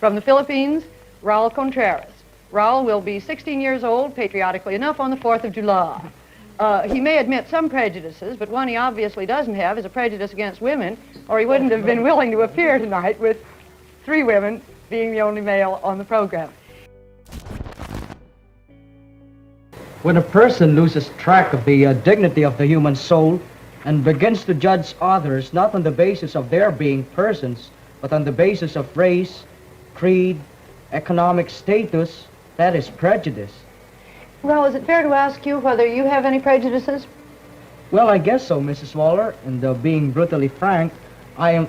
From the Philippines, Raul Contreras. Raul will be 16 years old, patriotically enough, on the 4th of July. He may admit some prejudices, but one he obviously doesn't have is a prejudice against women, or he wouldn't have been willing to appear tonight with 3 women being the only male on the program. When a person loses track of the dignity of the human soul and begins to judge others not on the basis of their being persons, but on the basis of race, creed, economic status, that is prejudice. Well, is it fair to ask you whether you have any prejudices? Well, I guess so, Mrs. Waller, and being brutally frank, I'm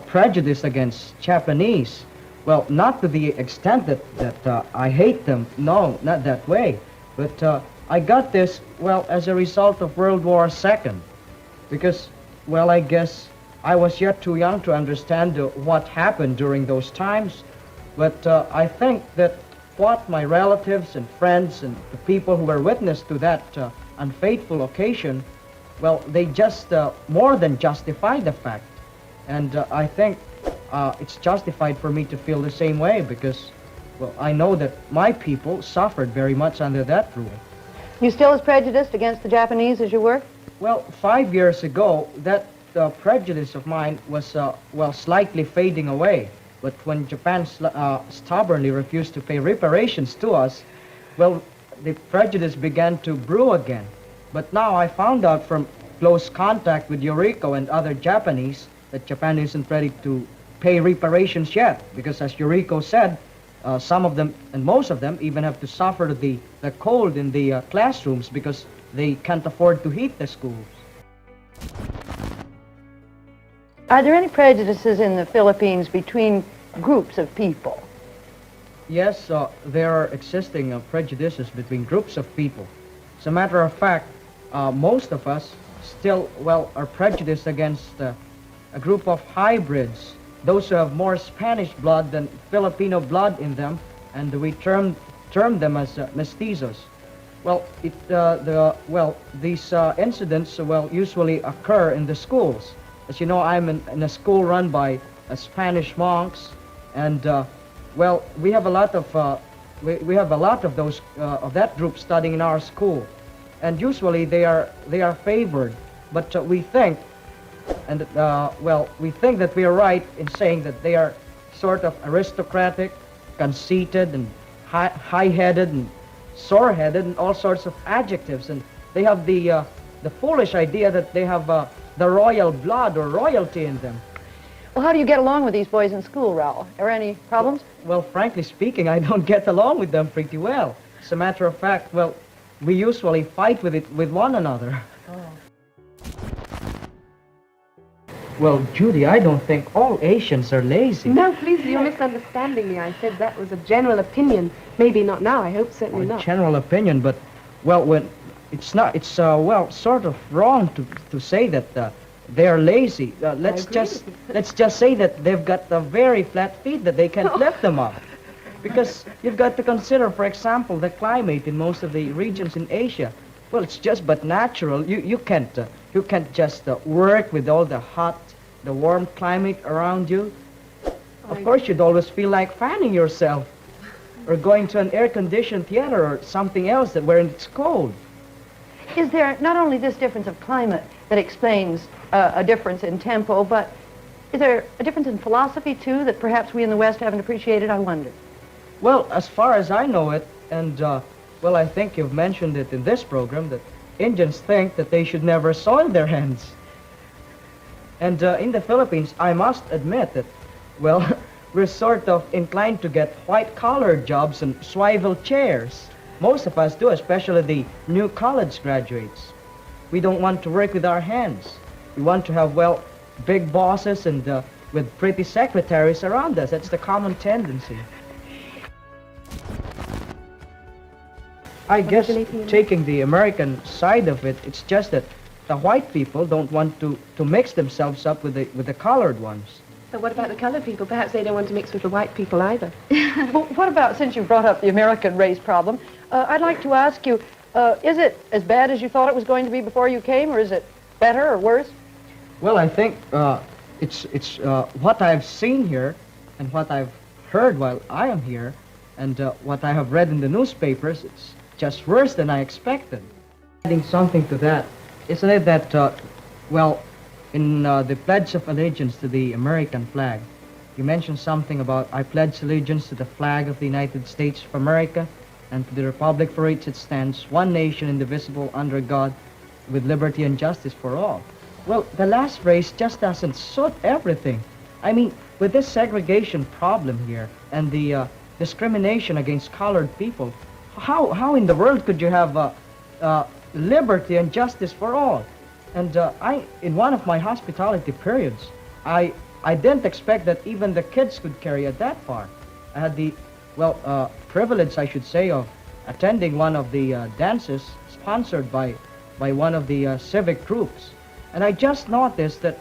prejudiced against Japanese. Well, not to the extent that I hate them, no, not that way. But I got this, well, as a result of World War II. Because, well, I guess I was yet too young to understand what happened during those times. But I think that what my relatives and friends and the people who were witness to that unfaithful occasion, well, they just more than justify the fact. And I think it's justified for me to feel the same way because, well, I know that my people suffered very much under that rule. You still as prejudiced against the Japanese as you were? Well, 5 years ago, that prejudice of mine was, well, slightly fading away. But when Japan stubbornly refused to pay reparations to us, well, the prejudice began to brew again. But now I found out from close contact with Yuriko and other Japanese that Japan isn't ready to pay reparations yet, because as Yuriko said, some of them, and most of them, even have to suffer the cold in the classrooms because they can't afford to heat the schools. Are there any prejudices in the Philippines between groups of people? Yes, there are existing prejudices between groups of people. As a matter of fact, most of us still, well, are prejudiced against a group of hybrids, those who have more Spanish blood than Filipino blood in them, and we term them as mestizos. Well, these incidents, usually occur in the schools. As you know, I'm in a school run by Spanish monks, and we have a lot of we have a lot of those of that group studying in our school, and usually they are favored. But we think, and we think that we are right in saying that they are sort of aristocratic, conceited, and high-headed, and sore-headed, and all sorts of adjectives, and they have the foolish idea that they have the royal blood or royalty in them. Well, how do you get along with these boys in school, Raul? Are there any problems? Well, frankly speaking, I don't get along with them pretty well. As a matter of fact, well, we usually fight with one another. Oh. Well, Judy, I don't think all Asians are lazy. No, please, you're misunderstanding me. I said that was a general opinion. Maybe not now. I hope certainly not. General opinion, but, well, when it's not, it's, sort of wrong to say that they are lazy. Let's just say that they've got very flat feet that they can't lift them up. Because you've got to consider, for example, the climate in most of the regions in Asia. Well, it's just but natural. You can't just work with all the warm climate around you. Of course, you'd always feel like fanning yourself, or going to an air-conditioned theater or something else where it's cold. Is there not only this difference of climate that explains a difference in tempo, but is there a difference in philosophy, too, that perhaps we in the West haven't appreciated, I wonder? Well, as far as I know it, and, I think you've mentioned it in this program, that Indians think that they should never soil their hands. And in the Philippines, I must admit that, well, we're sort of inclined to get white-collar jobs and swivel chairs. Most of us do, especially the new college graduates. We don't want to work with our hands. We want to have, big bosses and with pretty secretaries around us. That's the common tendency. I guess taking the American side of it, it's just that the white people don't want to mix themselves up with the colored ones. But what about the colored people? Perhaps they don't want to mix with the white people either. Well, what about, since you brought up the American race problem, I'd like to ask you, is it as bad as you thought it was going to be before you came, or is it better or worse? Well, I think it's what I've seen here And what I've heard while I am here, and what I have read in the newspapers, it's just worse than I expected. Adding something to that, isn't it that, well, in the Pledge of Allegiance to the American flag, you mentioned something about I pledge allegiance to the flag of the United States of America and to the republic for which it stands, one nation indivisible under God, with liberty and justice for all. Well, the last phrase just doesn't suit everything. I mean, with this segregation problem here and the discrimination against colored people, how in the world could you have liberty and justice for all? And in one of my hospitality periods, I didn't expect that even the kids could carry it that far. I had the, privilege, I should say, of attending one of the dances sponsored by one of the civic groups. And I just noticed that,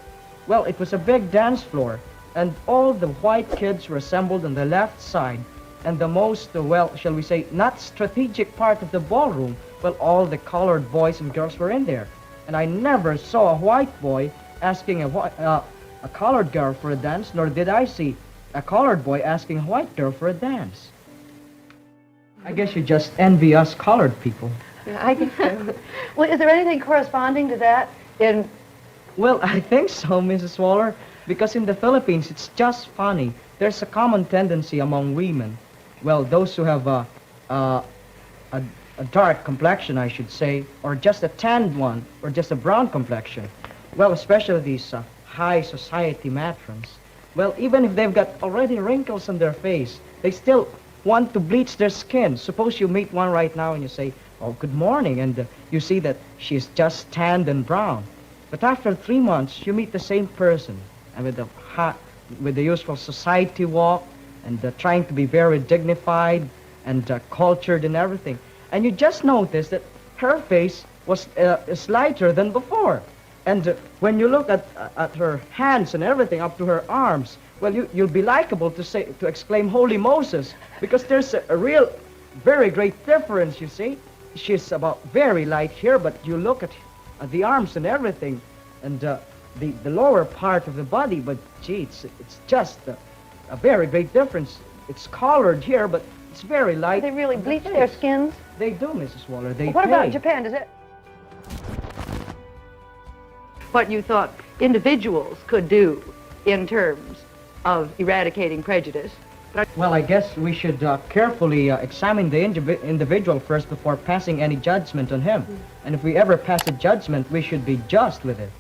well, it was a big dance floor, and all the white kids were assembled on the left side, and the most, shall we say, not strategic part of the ballroom, well, all the colored boys and girls were in there. And I never saw a white boy asking a colored girl for a dance, nor did I see a colored boy asking a white girl for a dance. I guess you just envy us colored people. Yeah, I guess so. Well, is there anything corresponding to that in... Well, I think so, Mrs. Waller, because in the Philippines, it's just funny. There's a common tendency among women, well, those who have a dark complexion, I should say, or just a tanned one, or just a brown complexion. Well, especially these high society matrons. Well, even if they've got already wrinkles on their face, they still want to bleach their skin. Suppose you meet one right now and you say, oh, good morning, and you see that she's just tanned and brown. But after 3 months, you meet the same person, and with the usual society walk, and trying to be very dignified and cultured and everything. And you just notice that her face was is lighter than before. And when you look at her hands and everything up to her arms, well, you'll be likable to exclaim, Holy Moses, because there's a real, very great difference, you see. She's about very light here, but you look at the arms and everything, and the lower part of the body, but gee, it's just a very great difference. It's colored here, but it's very light. They really bleach their skins? They do, Mrs. Waller. They What pay. about Japan? Does it... What you thought individuals could do in terms of eradicating prejudice? Well, I guess we should carefully examine the individual first before passing any judgment on him. And if we ever pass a judgment, we should be just with it.